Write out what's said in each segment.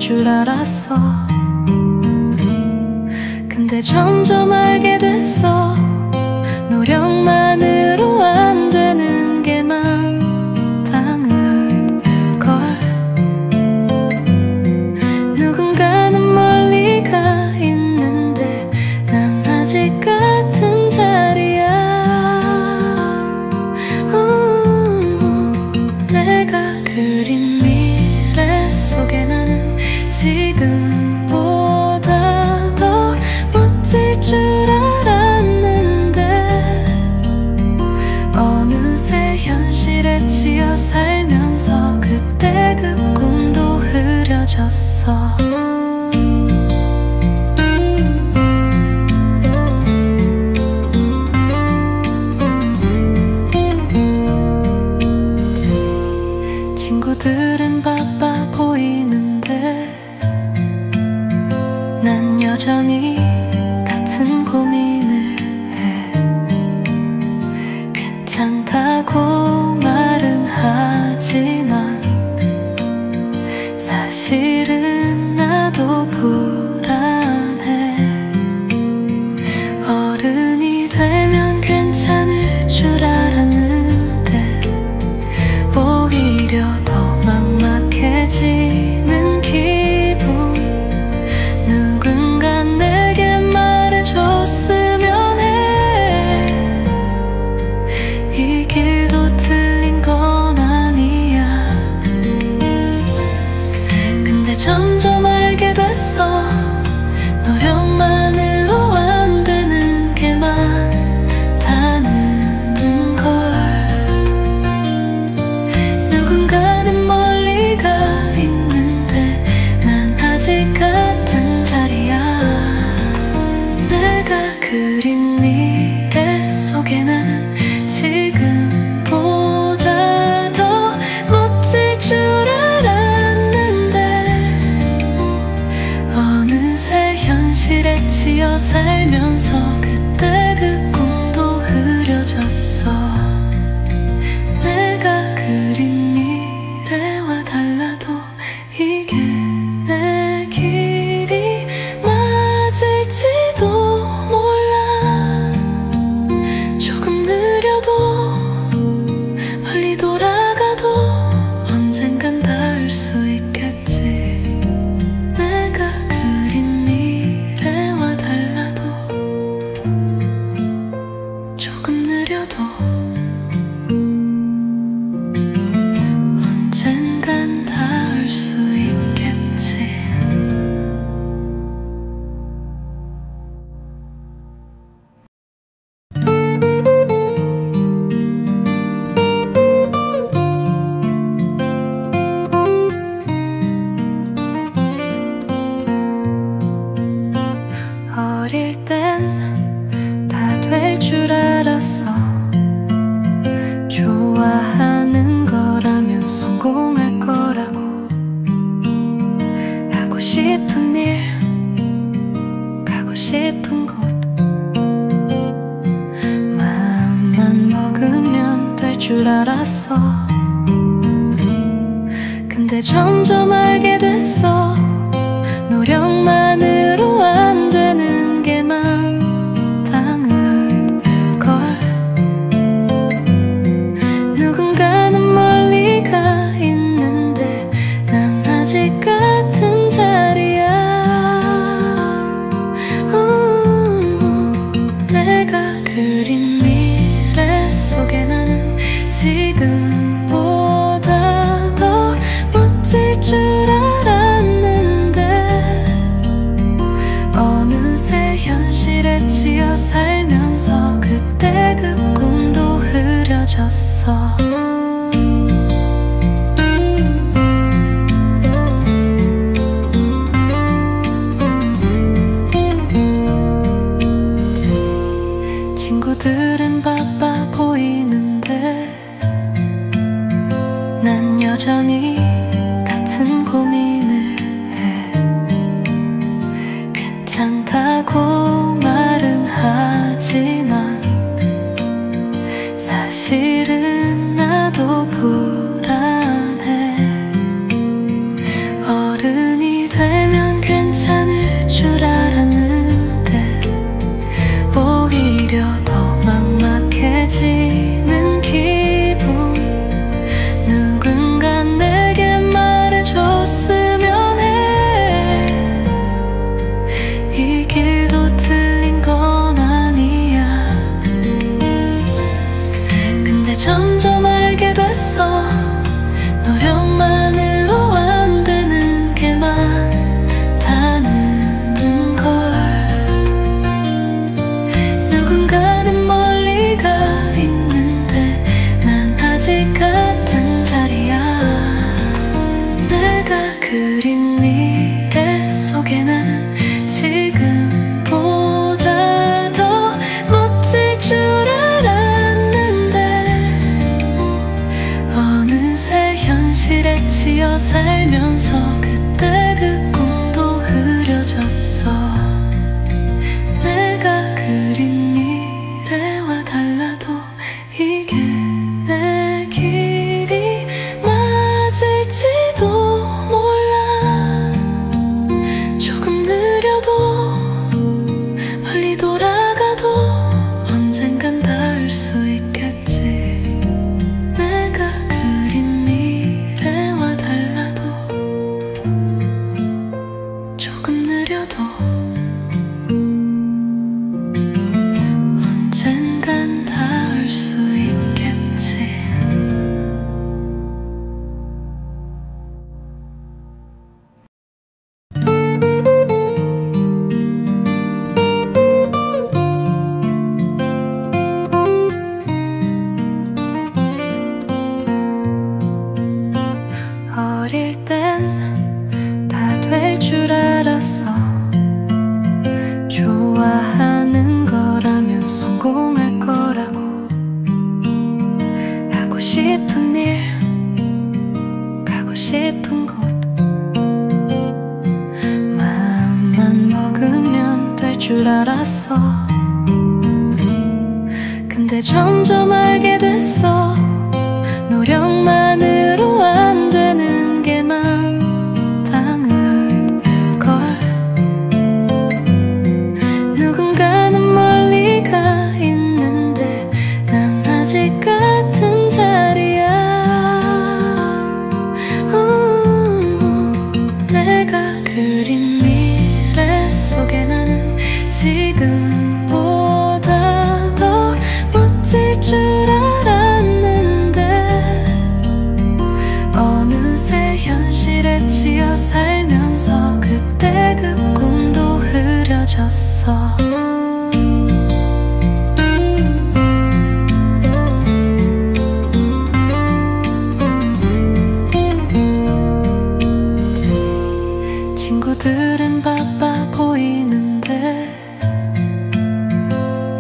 줄 알았어. 근데 점점 알게 됐어. 노력만으로 안 되는 게 많다는 걸. 누군가는 멀리 가 있는데 난 아직 같은 자리야. 내가 그린 미래 속에 나는 지금보다 더 멋질 줄 알았는데 어느새 현실에 치여 살면서 그때 그 꿈도 흐려졌어. 친구들은 바빠 보이는데 난 여전히 같은 고민을 해. 괜찮다고 말은 하지만 사실은 나도 불안해. 어른이 되면 괜찮을 줄 알았는데 오히려 더 막막해지는 기분. 누군가 내게 말해줬으면 해. 이 길도 틀린 건 아니야. 근데 점점 알게 됐어. 노력만으로 안 되는 게 많다는 걸. 누군가는 멀리 가 있는데 난 아직 같은 자리야. 내가 그린 미래 속에 나는 지금보다 더 멋질 줄 알았는데 어느새 현실에 치여 살면서 그때 그 꿈도 흐려졌어. 내가 그린 미래와 달라도 이게 내 길이 맞을지도 몰라. 조금 느려도 멀리 돌아가도 언젠간 닿을 수 있겠지. 내가 그린 미래와 달라도 조금 느려도 언젠간 닿을 수 있겠지. 어릴 땐 다 될 줄 알았어. 좋아하는 거라면 성공할 거라고. 하고 싶은 일, 가고 싶은 곳, 마음만 먹으면 될 줄 알았어. 근데 점점 알게 됐어. 노력만으로 안 되는 게 많다는 걸. 누군가는 멀리 가 있는데 난 아직 같은 자리야. 내가 그린 미래 속에 나는 지금보다 더 멋질 줄 알았는데 어느새 현실에 치여 살면서 그때 그 꿈도 흐려졌어. 친구들은 바빠 보이는데 난 여전히 같은 고민을 해. 괜찮다고 말은 하지만 사실은 나도 불안해. 어른이 돼 치여 살면서 그때 그 꿈도 흐려졌어. 내가 그린 미래와 달라도 이게 내 길이 맞을지도 몰라. 조금 느려도 멀리 돌아가도 언젠간 닿을 수 있겠지. 내가 그린 미래와 달라도 조금 느려도 언젠간 닿을 수 있겠지. 어릴 땐 다 될 줄 알았어. 좋아하는 거라면 성공할 거라고. 하고 싶은 일, 가고 싶은 곳, 마음만 먹으면 될 줄 알았어. 근데 점점 알게 됐어. 노력만으로 안 되는 게 많다는 걸. 누군가는 멀리 가 있는데 난 아직 같은 자리야. 내가 그린 미래 속에 나는 지금보다 더 멋질 줄 알았는데 어느새 현실에 치여 살면서 그때 그 꿈도 흐려졌어. 친구들은 바빠 보이는데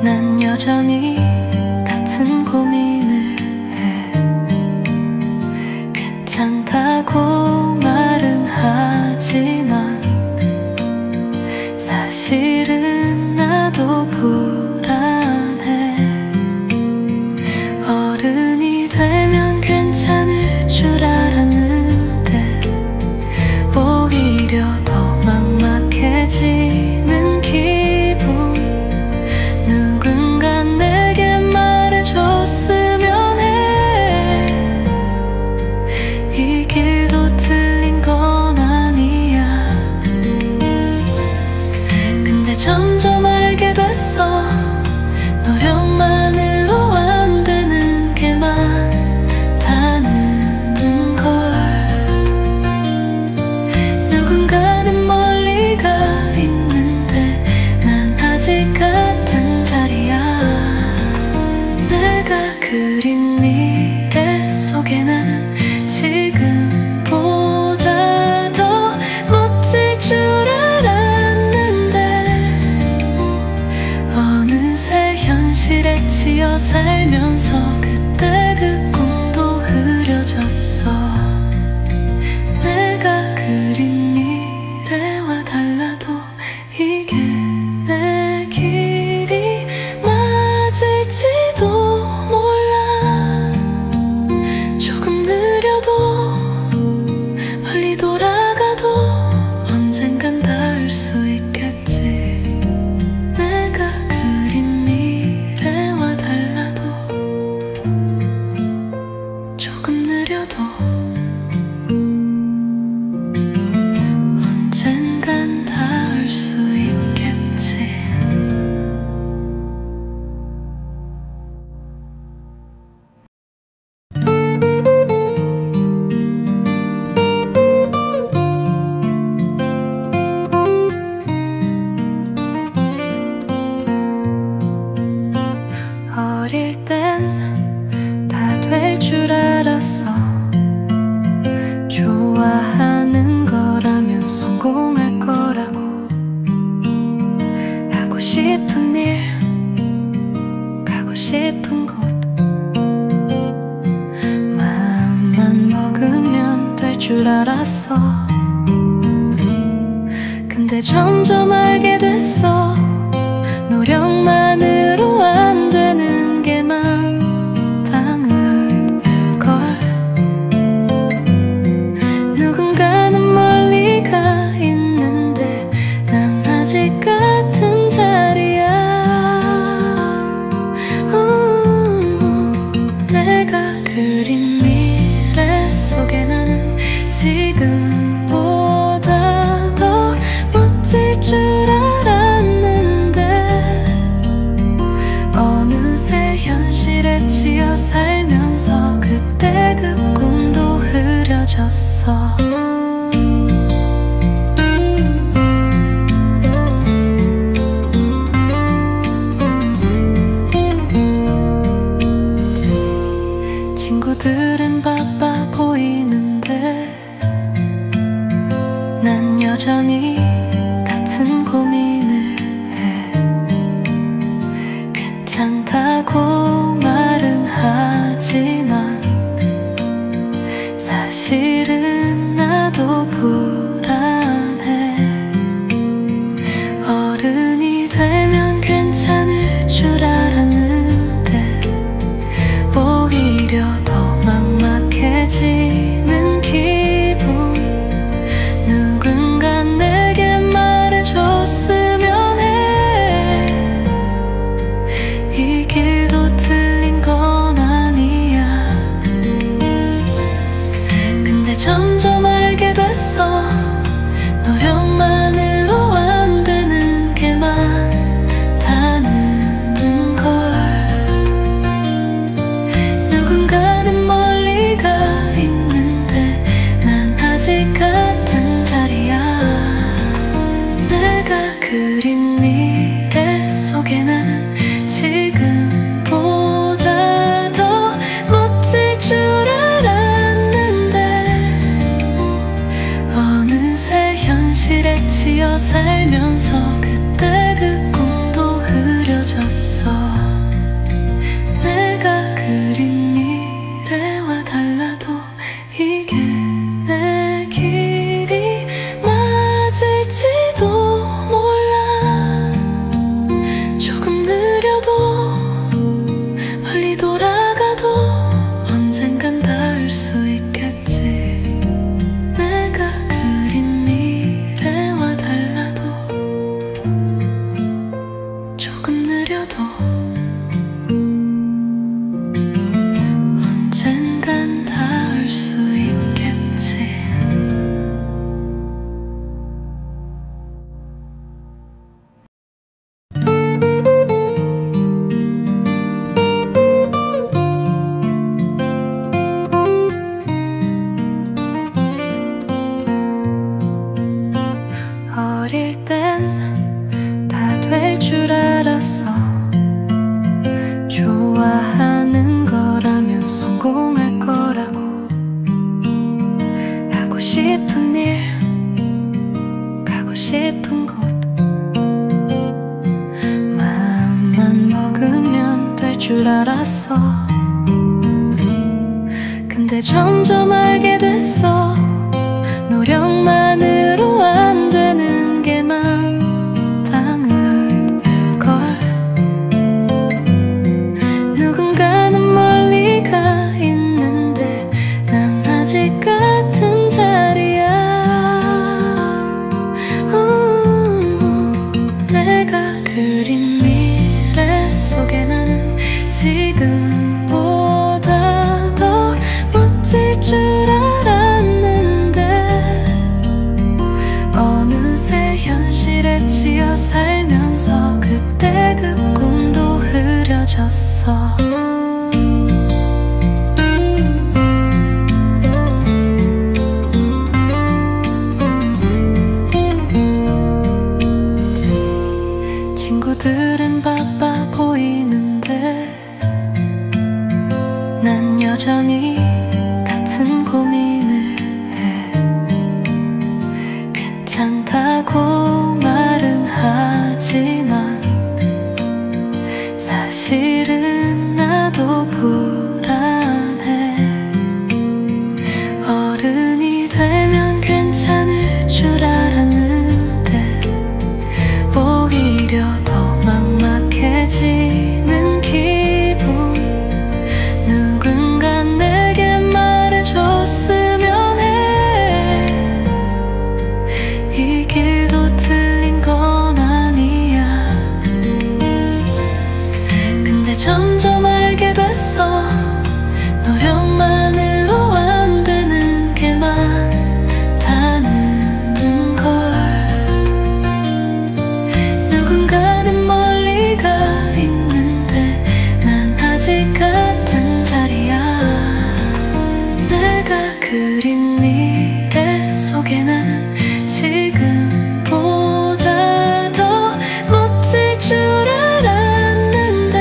난 여전히 같은 고민을 해. 괜찮다고 말은 하지만 사실은 나도 불안해. 어른이 되면 괜찮을 줄 알았는데 오히려 더 막막해지는 기분. 누군가 내게 말해줬으면 해. 이 길도 틀린 건 아니야. 근데 점점 알게 됐어. 노력만으로 안 되는 게 많다는 걸. 누군가는 멀리 가 있는데 난 아직 같은 자리야. 내가 그린 미래 속에 나는 지금보다 더 멋질 줄 알았는데 어느새 현실에 치여 살면서 그때 그 꿈도 흐려졌어. 내가 그린 미래와 달라도 이게 내 길이 맞을지도 몰라. 조금 느려도 멀리 돌아가도 언젠간 닿을 수 있겠지. 내가 그린 미래와 달라도 조금 느려도 줄 알았어. 근데 점점 알게 됐어. 노력만으로 안 되는 게 많다는 걸. 누군가는 멀리 가 있는데 난 아직 같은 자리야. 내가 그린 미래 속에 나는 지금보다 더 멋질 줄 알았는데 어느새 현실에 치여 살면서 그때 그 꿈도 흐려졌어. 친구들은 바빠 보이는데 난 여전히 같은 고민을 해. 괜찮다고 말은 하지만 사실은 나도 불안해. 어른이 되면 괜찮을 줄 알았는데 오히려 더 막막해지는 기분. 누군가 내게 말해줬으면 해. 이 길도 틀린 건 아니야. 근데 점점 알게 됐어. 노력만으로 안 되는 게 많다는 걸. 누군가는 멀리 가 있는데 난 아직 같은 자리야. 내가 그린 미래 속에 나는 지금보다 더 멋질 줄 알았는데 어느새 현실에 치여 살면서 그때 그 꿈도 흐려졌어. 내가 그린 미래와 달라도 이게 내 길이 맞을지도 몰라. 조금 느려도 멀리 돌아가도 언젠간 닿을 수 있겠지. 내가 그린 미래와 달라도 조금 느려도 언젠간 닿을 수 있겠지. 어릴 땐 다 될 줄 알았어. 좋아하는 거라면 성공할 거라고. 하고 싶은 일, 가고 싶은 곳, 마음만 먹으면 될 줄 알았어. 근데 점점 알게 됐어. 노력만으로 안 되는 게 많다는 걸. 누군가는 멀리 가 있는데 난 아직 같은 자리야. 내가 그린 미래 속에 나는 지금보다 더 멋질 줄 알았는데 어느새 현실에 치여 살면서 그때 그 꿈도 흐려졌어. 그린 미래 속에 나는 지금보다 더 멋질 줄 알았는데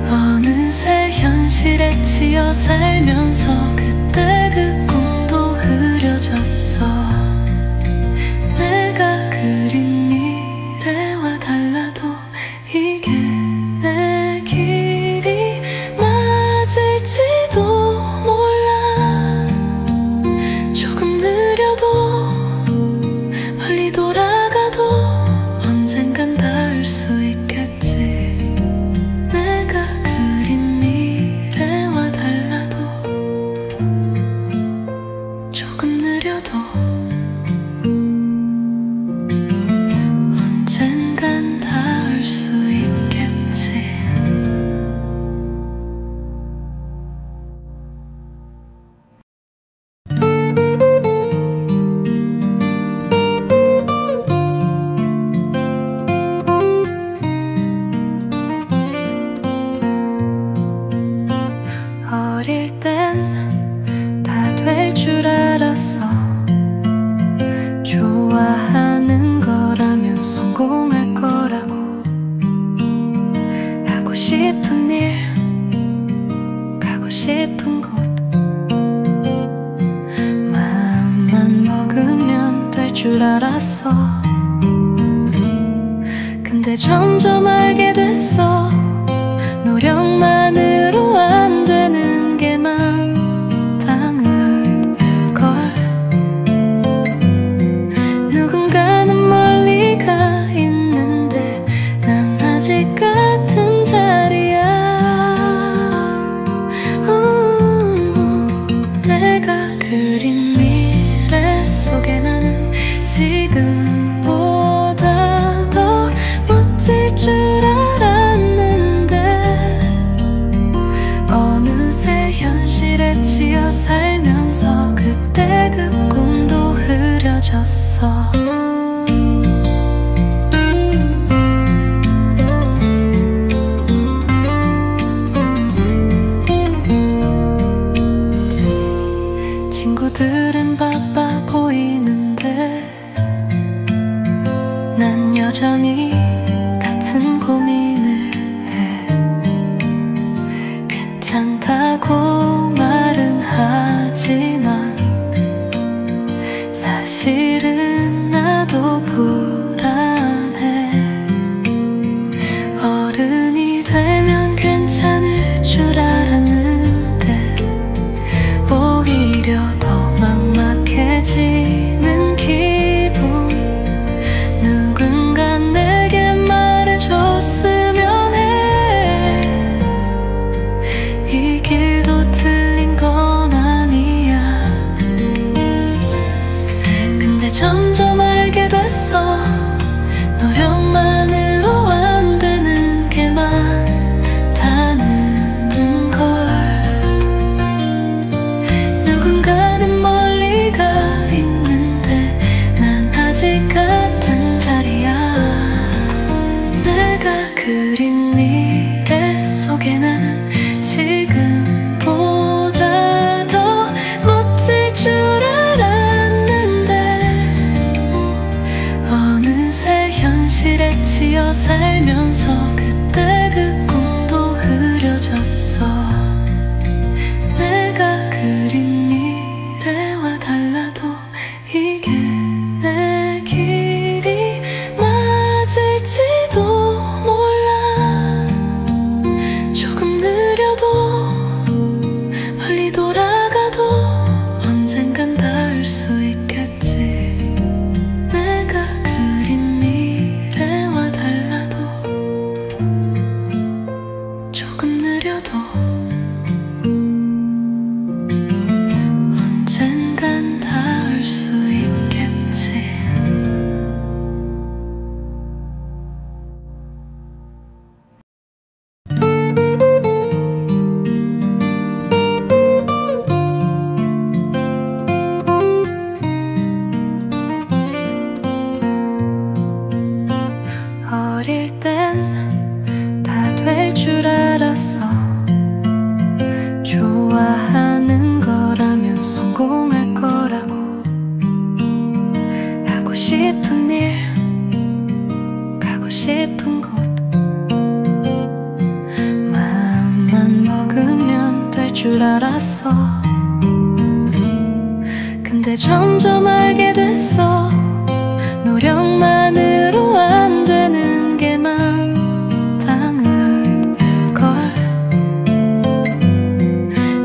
어느새 현실에 치여 살면서 그때 그 꿈도 흐려졌어. 내가 그린 미래와 달라도 이게 내 길이 맞을지도 몰라. 조금 느려도 멀리 돌아가도 언젠간 닿을 수 있겠지. 내가 그린 미래와 달라도 조금 느려도 언젠간 닿을 수 있겠지. 어릴 땐 다 될 줄 알았어. 좋아하는 거라면 성공할 거라고. 하고 싶은 일, 가고 싶은 곳, 마음만 먹으면 될 줄 알았어. 근데 점점 알게 됐어. 노력만으로 안 되는 게 많다는 걸. 누군가는 멀리 가 있는데 난 아직 같은 자리야. 내가 그린 미래 속에 나는 지금보다 더 멋질 줄 알았는데 어느새 현실에 치여 살면서 그때 그 꿈도 흐려졌어. 친구들은 바빠 보이는데 난 여전히 같은 고민을 해. 괜찮다고 말은 하지만 사실은 나도 불안해. 어른이 되면 괜찮을 줄 알았는데 오히려 더 막막해져. 근데 점점 알게 됐어. 노력만으로 안 되는 게 많다는 걸.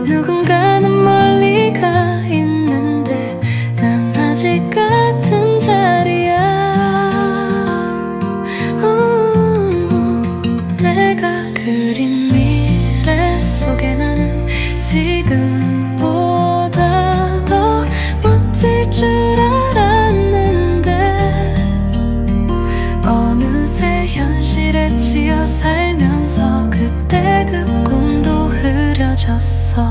누군가는 멀리 가 있는데 난 아직 같은 자리야. 내가 그린 미래 속에 나는 지금보다 더 멋질 줄 알았는데 어느새 현실에 치여 살면서 그때 그 꿈도 흐려졌어.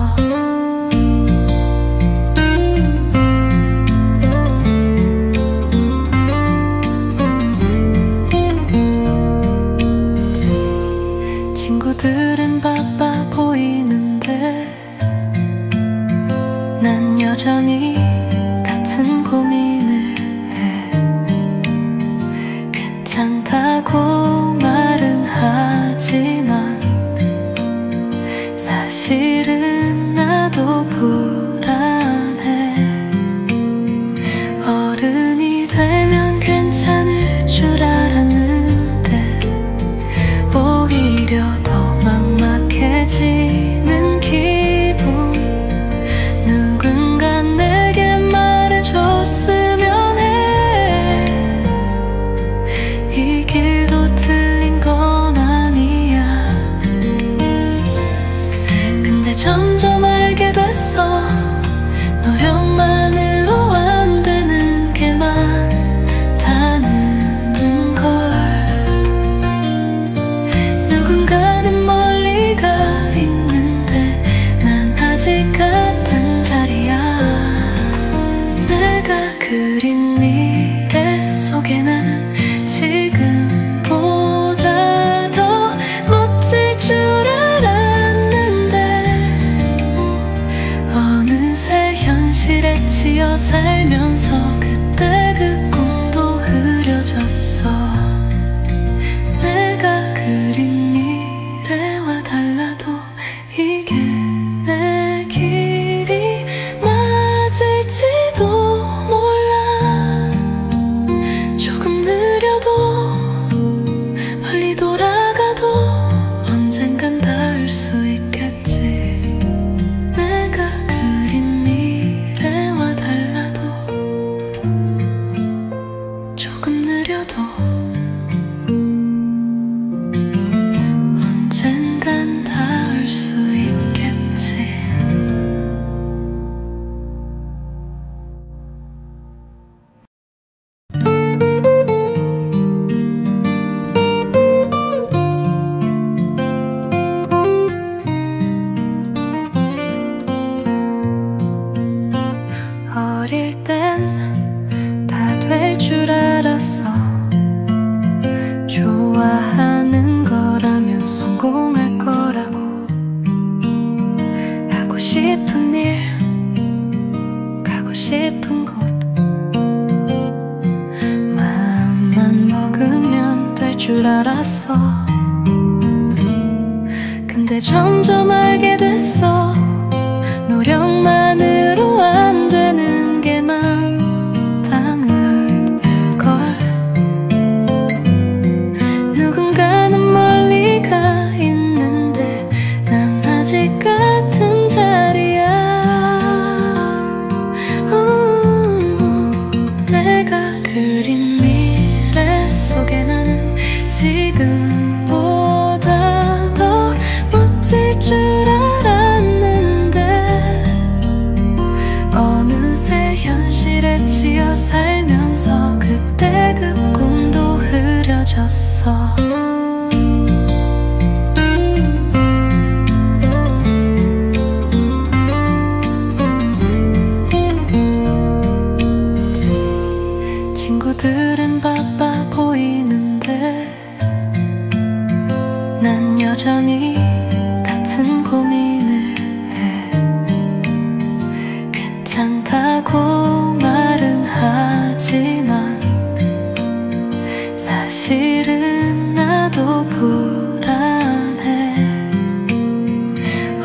친구들은 바빠 보이는데 난 여전히 같은 고민을 해. 괜찮다고 말은 하지만 사실은 나도 불안해. 어른이 되면 괜찮을 줄 알았는데 오히려 더 막막해지는 기분. 누군가 내게 말해줬으면 해. 이 길도 틀린 건 아니야. 근데 점점 알게 됐어. 노력만으로 안 되는 게 많다는 걸. 누군가는 멀리 가 있는데 난 아직 같은 자리야. 내가 그린 미래 속에 나는 지금보다 더 멋질 줄 알았는데 어느새 현실에 치여 살면서 그때 그 꿈도 흐려졌어. 내가 그린 미래와 달라도 이게 내 길이 맞을지도 몰라. 조금 느려도 멀리 돌아가도 언젠간 닿을 수 있겠지. 내가 그린 미래와 달라도 조금 느려도 언젠간 닿을 수 있겠지. 어릴 땐 다 될 줄 알았어. 좋아하는 거라면 성공할 거라고. 하고 싶은 일, 가고 싶은 곳, 마음만 먹으면 될 줄 알았어. 근데 점점 알게 됐어. 노력만으로 안 되는 게 많다는 걸. 누군가는 멀리 가 있는데 난 아직 같은 자리야. 내가 그린 미래 속에 나는 지금보다 더 멋질 줄 알았는데 어느새 현실에 치여 살면서 그때 그 꿈도 흐려졌어. 친구들은 바빠 보이는데 난 여전히 같은 고민을 해. 괜찮다고 말은 하지만 사실은 나도 불안해.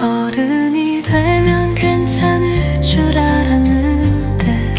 어른이 되면 괜찮을 줄 알았는데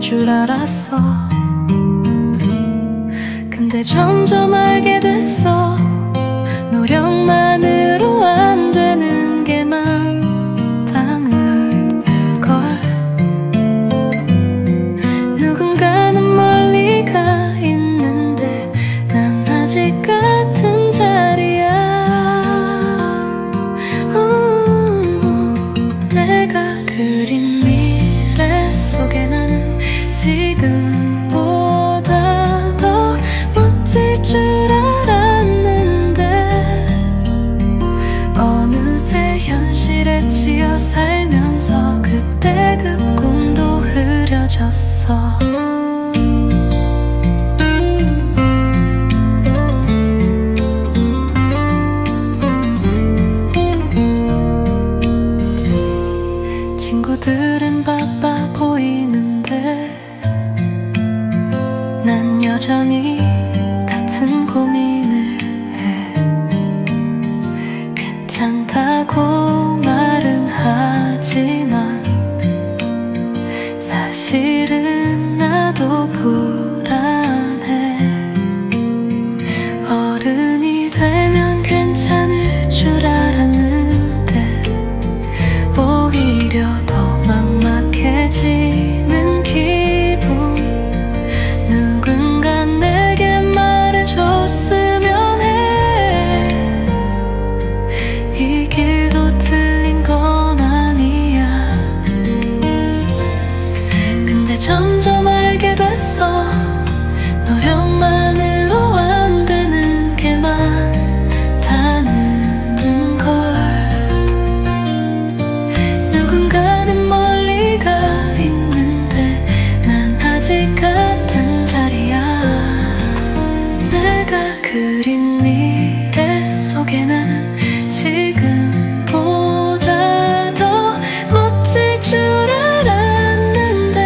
줄 알았어. 근데 점점 알게 됐어. 노력만으로 안 되는 게 많다는 걸. 누군가는 멀리 가 있는데 난 아직 같은 자리야. 내가 그린 미래 속에 나는 지금보다 더 멋질 줄 알았는데 어느새 현실에 치여 살면서 그때 그 꿈도 흐려졌어. 친구들은 바빠 보이는데 난 여전히 같은 고민을 해. 괜찮다고 말은 하지만 사실은 나도 불안해. 어른이 되면 괜찮을 줄 알았는데 오히려 더 막막해지는 기분. 누군가 내게 말해줬으면 해. 이 길도 틀린 건 아니야. 근데 점점 알게 됐어. 노력만으로 안 되는 게 많다는 걸. 누군가는 멀리 가 있는데 난 아직 같은 자리야. 내가 그린 미래 속에 나는 지금보다 더 멋질 줄 알았는데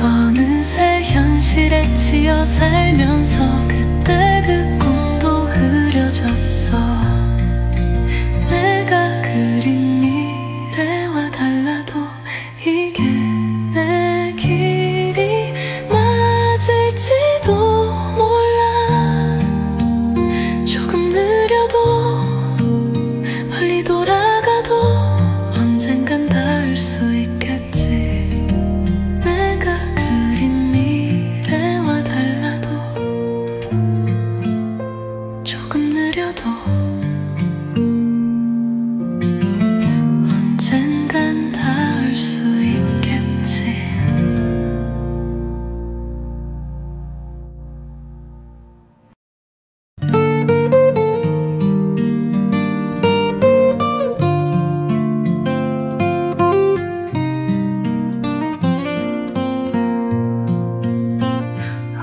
어느새 현실에 치여 살면서 그때 그 꿈도 흐려졌어. 내가 그린 미래와 달라도 이게 내 길이 맞을지도 몰라. 조금 느려도 멀리 돌아가도 언젠간 닿을 수 있겠지. 내가 그린 미래와 달라도 조금 느려도 언젠간 닿을 수 있겠지.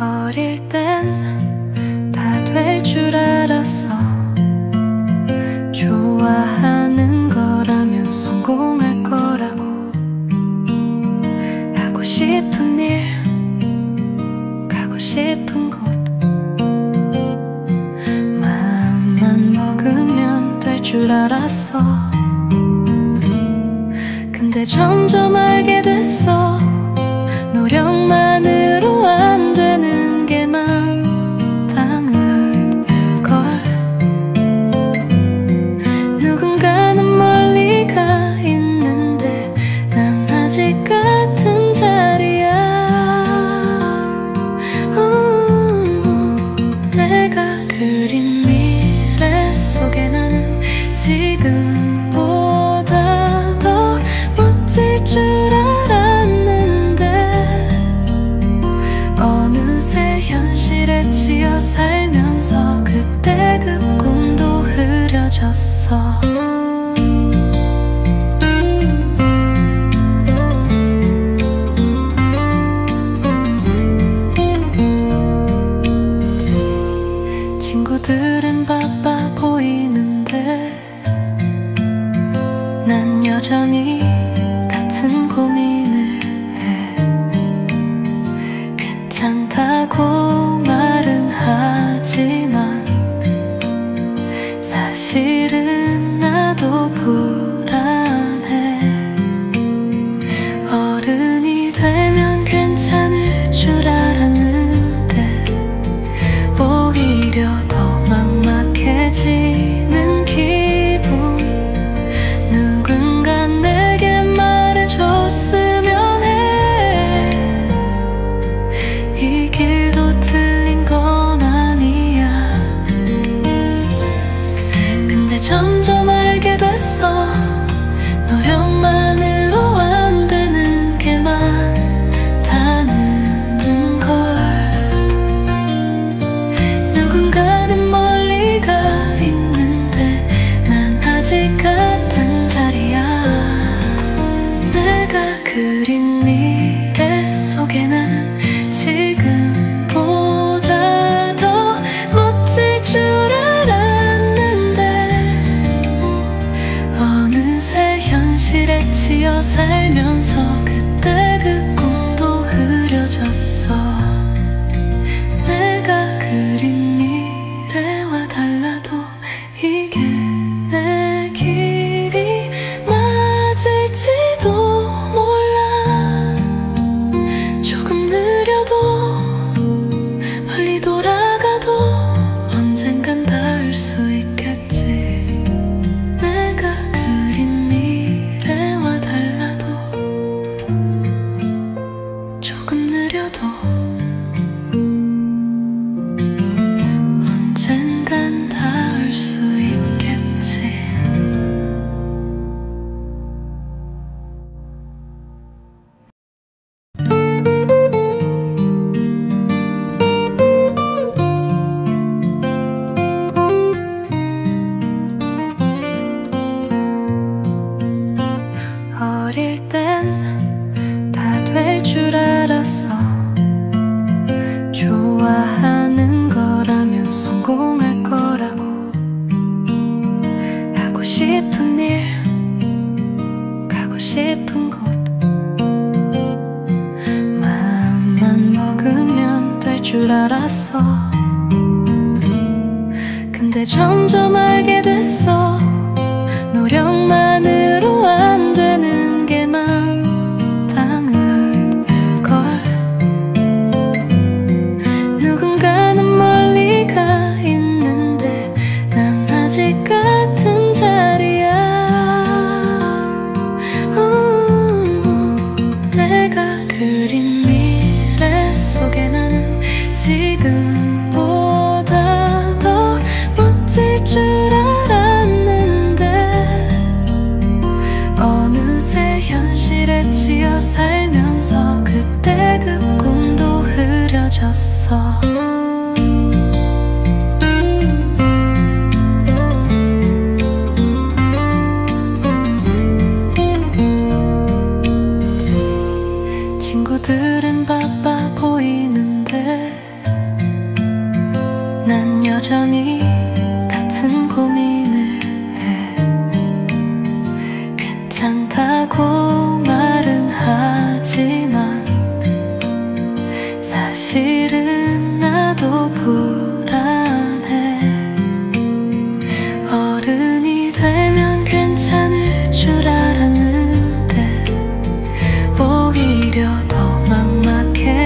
어릴 땐 다 될 줄 알았어. 좋아하는 거라면 성공할 거라고. 하고 싶은 일, 가고 싶은 곳, 마음만 먹으면 될 줄 알았어. 근데 점점 알게 됐어. 노력만으로 안 되는 게 많다는 걸. 누군가는 멀리 가 있는데 난 아직 같은 자리야. 내가 그린 미래 속에 나는 지금보다 더 멋질 줄 알았는데 어느새 현실에 치여 살면서 그때 그 꿈도 흐려졌어. 그린 미래 속에 나는 지금보다 더 멋질 줄 알았는데 어느새 현실에 치여 살면서 그때 그 꿈도 흐려졌어. 내가 그린 미래와 달라도 이게 내 길이 맞을지도 몰라. 조금 느려도 멀리 돌아가도 언젠간 닿을 수 있겠지. 내가 그린 미래와 달라도 조금 느려도 언젠간 닿을 수 있겠지. 어릴 땐 다 될 줄 알았어. 좋아하는 거라면 성공할 거라고. 하고 싶은 일, 가고 싶은 곳, 마음만 먹으면 될 줄 알았어. 근데 점점 알게 됐어. 노력만으로 안 되는 게 많다는 걸. 누군가는 멀리 가 있는데 난 아직 같은 자리야. 내가 그린 미래 속에 나는 지금보다 더 멋질 줄 알았는데 어느새 현실에 치여 살면서 그때 그 꿈도 흐려졌어. 친구들은 바빠 보이는데 난 여전히 같은 고민을 해. 괜찮다고 말은 하지만 사실은 나도 불안해. 어른이 되면 괜찮을 줄 알았는데 오히려 더 막막해.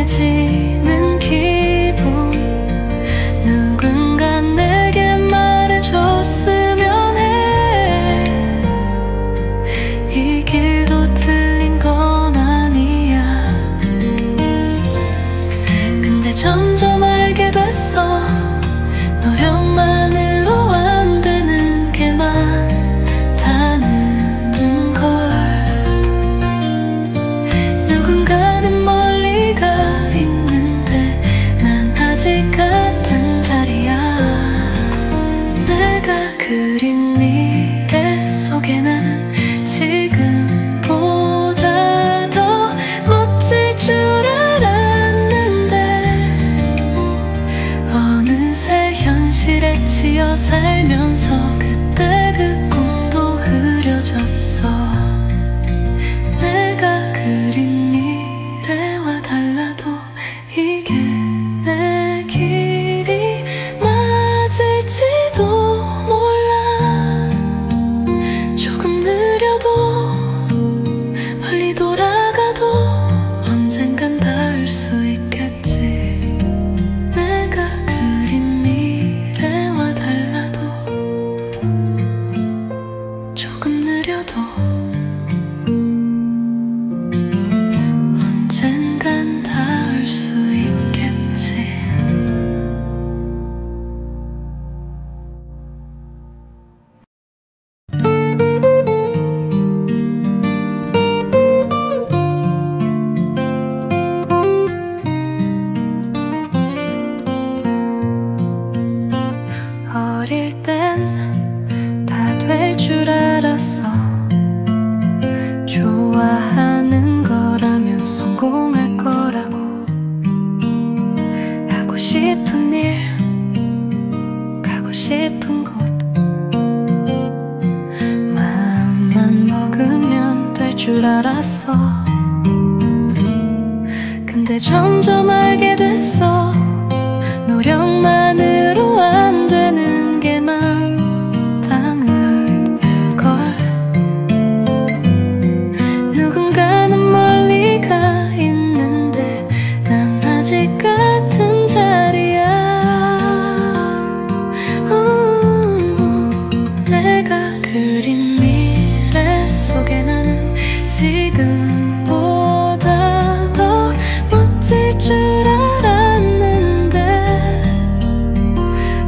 근데 점점 알게 됐어. 노력만으로 안 되는 게 많다는 걸. 누군가는 멀리 가 있는데 난 아직 같은 자리야. 내가 그린 미래 속에 나는 지금보다 더 멋질 줄 알았는데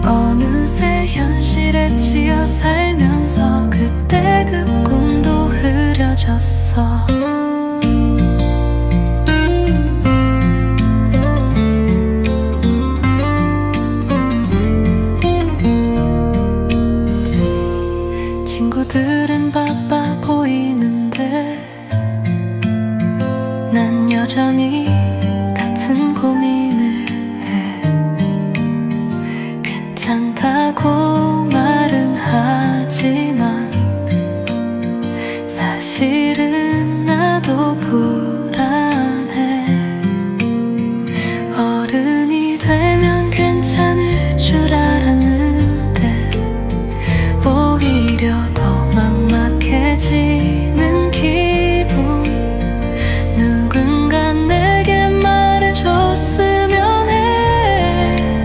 어느새 현실에 치여 살면서 그때 그 꿈도 흐려졌어. 친구들은 바빠 보이는데 난 여전히 같은 고민을 해. 괜찮다고 말은 하지만 사실은 나도 불안해. 어른이 되면 괜찮을 줄 알았는데 오히려 더 막막해지는 기분. 누군가 내게 말해줬으면 해.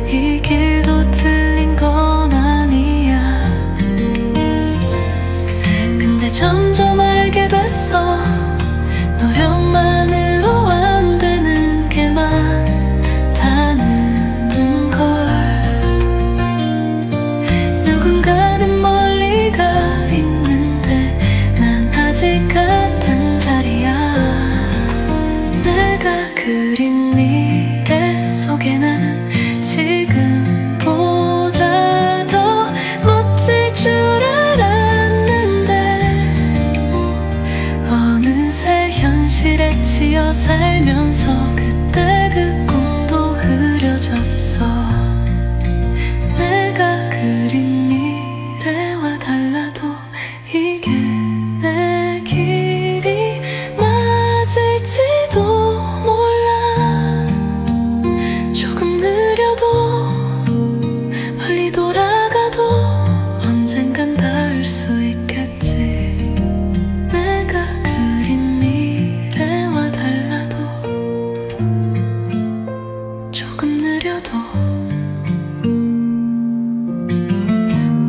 이 길도 틀린 건 아니야. 근데 점점 알게 됐어. 노력만으로 안 되는 게 많다는 걸. 누군가는 멀리 가 있는데 난 아직 같은 자리야. 내가 그린 미래 속에 나는 지금보다 더 멋질 줄 알았는데 어느새 현실에 치여 살면서 그때 그 꿈도 흐려졌어. 내가 그린 미래와 달라도 이게 내 길이 맞을지도 몰라. 조금 느려도 멀리 돌아가도 언젠간 닿을 수 있겠지. 내가 그린 미래와 달라도 조금 느려도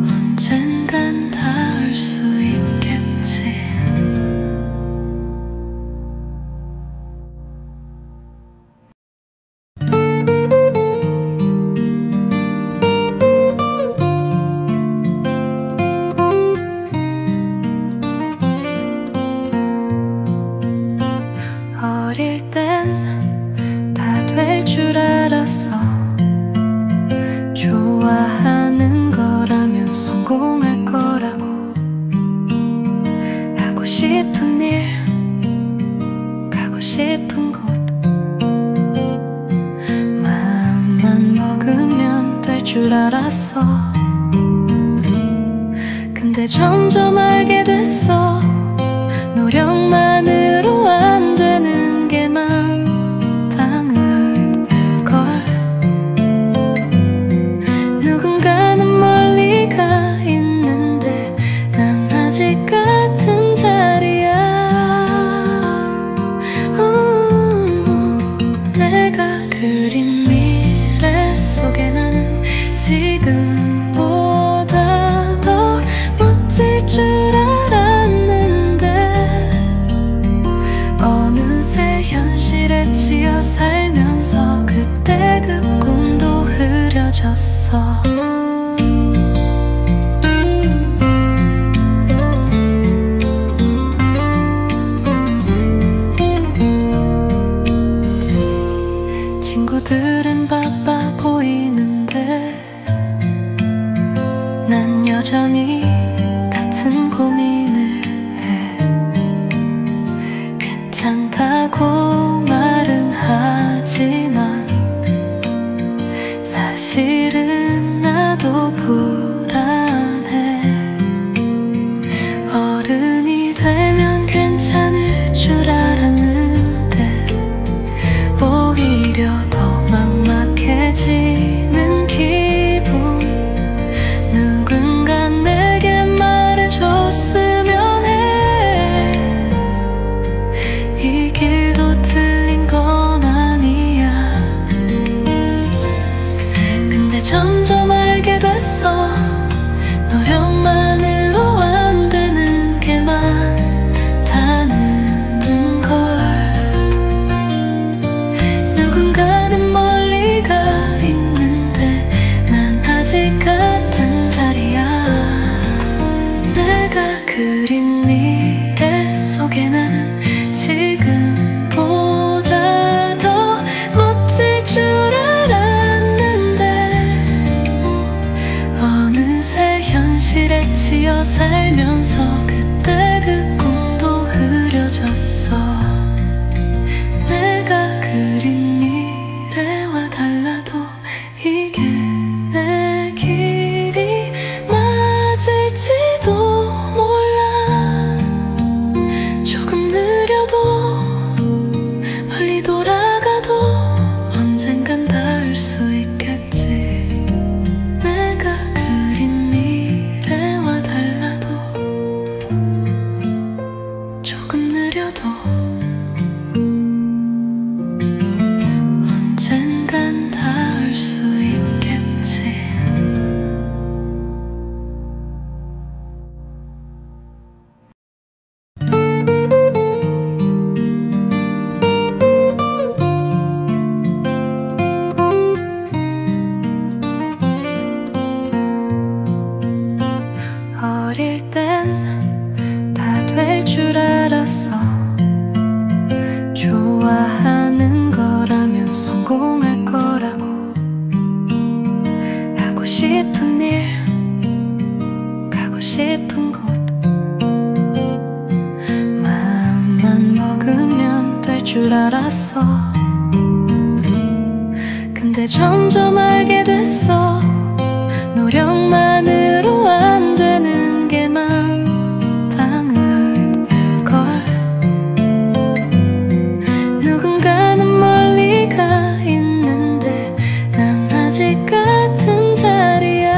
언젠간 닿을 수 있겠지. 어릴 땐 다 될 줄 알았어. 좋아하는 거라면 성공할 거라고. 하고 싶은 일, 가고 싶은 곳, 마음만 먹으면 될 줄 알았어. 근데 점점 알게 됐어. 노력만으로 안 되는 게 많다는 걸. 누군가는 멀리 가 있는데 난 아직 같은 자리야. 내가 그린 미래 속에 나는 지금보다 더 멋질 줄 알았는데 어느새 현실에 치여 살면서 그때 그 꿈도 흐려졌어. 친구들은 바빠 보이는데 난 여전히 같은 고민을 해. 괜찮다고 말은 하지만 사실은 나도 불안해. 어른이 되면 괜찮을 줄 알았는데 느려도 언젠간 닿을 수 있겠지. 어릴 땐 다 될 줄 알았어. 좋아하는 거라면 성공할 거라고. 하고 싶은 일, 가고 싶은 곳, 마음만 먹으면 될 줄 알았어. 근데 점점 알게 됐어. 노력만으로 안 되는 게 많다는 걸. 누군가는 멀리 가 있는데 난 아직 같은 자리야.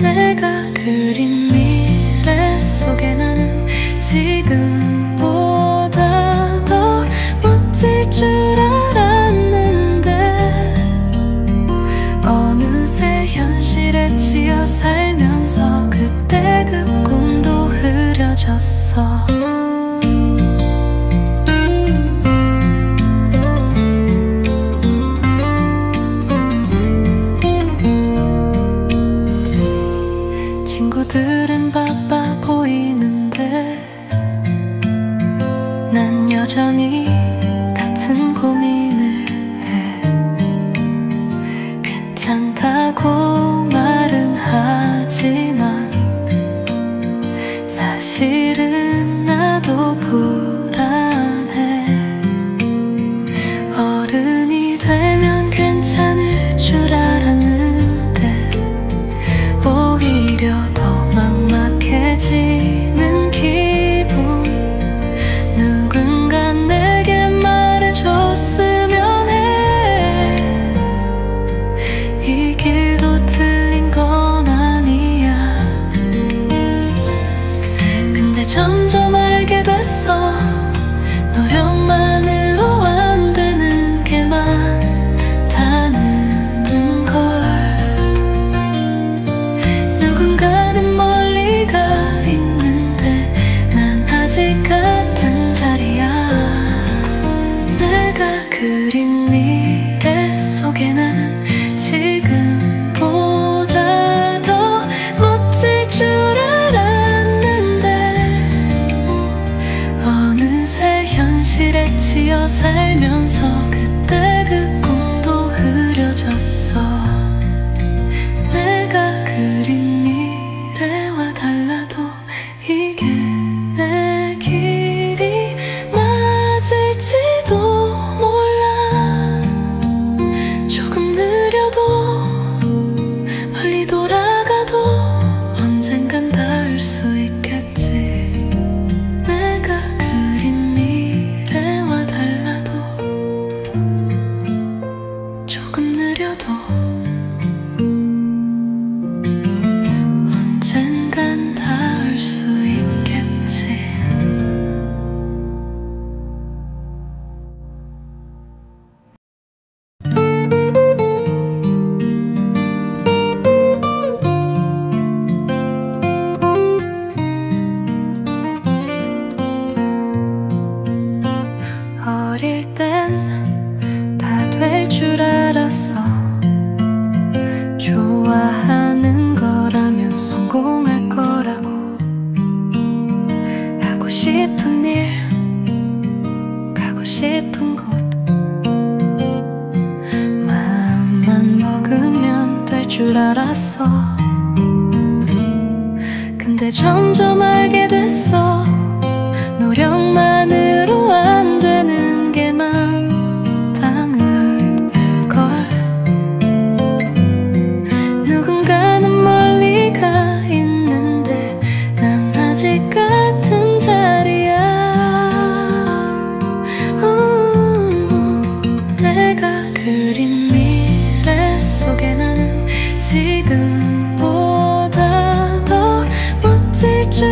내가 그린 미래 속에 나는 지금보다 더 멋질 줄 어느새 현실에 치여 살면서 그때 그 꿈도 흐려졌어. 친구들은 바빠 보이는데 난 여전히 같은 고민을 괜찮다고 말은 하지만 사실은 나도 불안해. 어른이 되면 괜찮을 줄 알았는데 오히려 더 막막해지는 기분. 누군가 내게 말해줬으면 해. 이 길도 틀린 건 아니야. 근데 점점 알게 됐어. 노력만으로 안 되는 게 많다는 걸. 누군가는 멀리 가 있는데 난 아직 같은 자리야. 내가 그린 미래 속에 나는 지금보다 더 멋질 줄 알았는데 어느새 현실에 치여 살면서 그때 그 꿈도 흐려졌어. 내가 그린 미래와 달라도 이게 내 길이 맞을지도 몰라. 조금 느려도 멀리 돌아가도 언젠간 닿을 수 있겠지. 내가 그린 미래와 달라도 조금 느려도 언젠간 닿을 수 있겠지. 어릴 땐 다 될 줄 알았어. 좋아하는 거라면 성공할 거라고. 하고 싶은 일, 가고 싶은 곳, 마음만 먹으면 될 줄 알았어. 근데 점점 알게 됐어. 노력만으로 안 되는 게 많다는 걸. 누군가는 멀리 가 있는데 난 아직 같은 자리야. 내가 그린 미래 속에 나는 지금보다 더 멋질 줄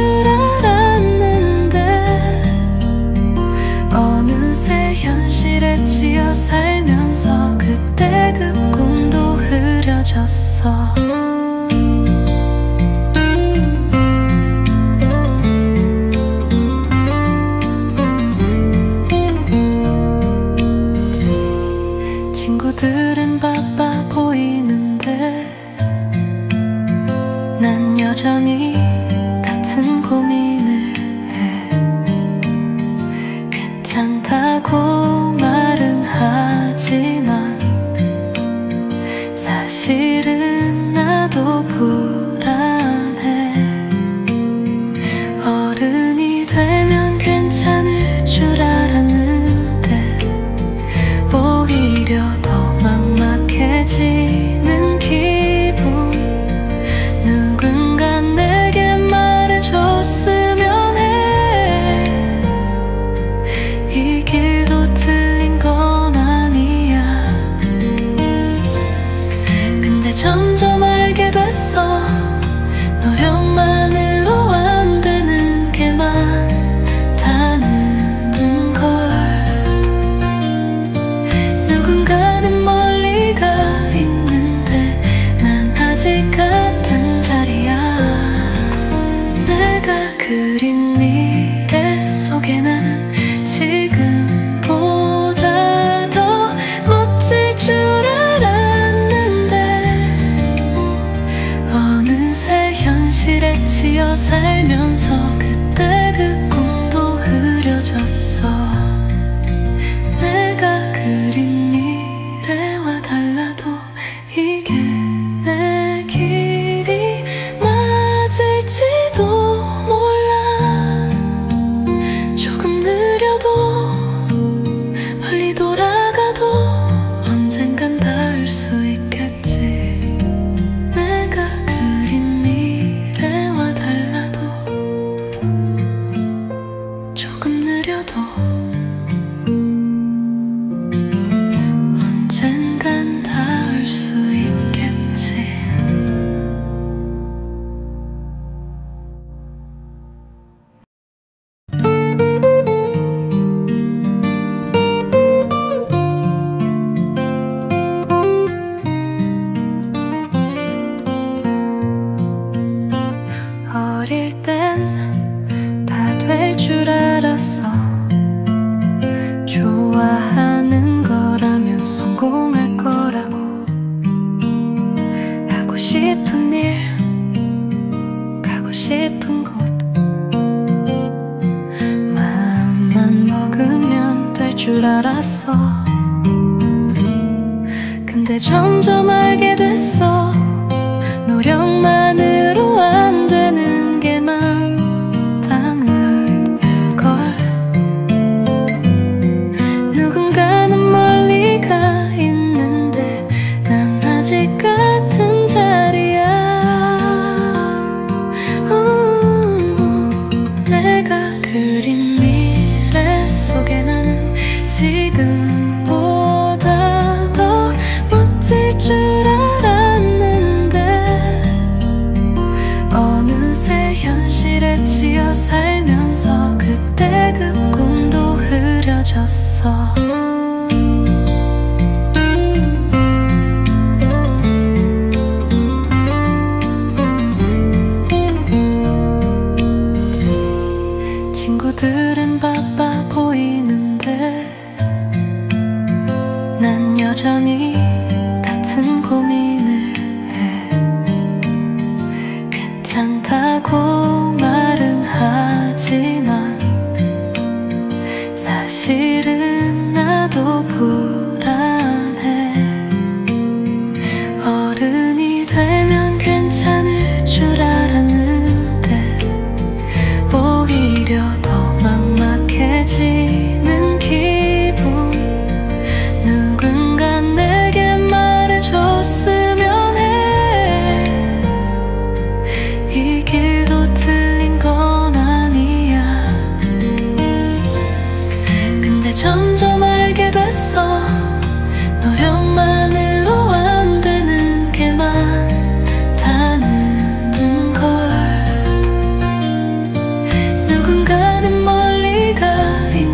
알았어. 좋아하는 거라면 성공할 거라고. 하고 싶은 일, 가고 싶은 곳, 마음만 먹으면 될 줄 알았어. 근데 점점 알게 됐어. 노력만으로 안 되는 게 많다는 걸. 누군가는 멀리 가 있는데 난 아직 같은 자리야. 내가 그린 미래 속에 나는 지금보다 더 멋질 줄 알았는데 어느새 현실에 치여 살면서 그때 그 꿈도 흐려졌어. 친구들은 바빠 보이는데 난 여전히 같은 고민을 해. 괜찮다고 말은 하지만 사실은 나도 불안해. 어른이 되면 괜찮을 줄 알았는데 오히려 더 막막해지는 기분. 누군가 내게 말해줬으면 해. 이 길도 틀린 건 아니야. 근데 점점 알게 됐어. 노력만으로 안 되는 게 많다는 걸. 누군가는 멀리 가 있는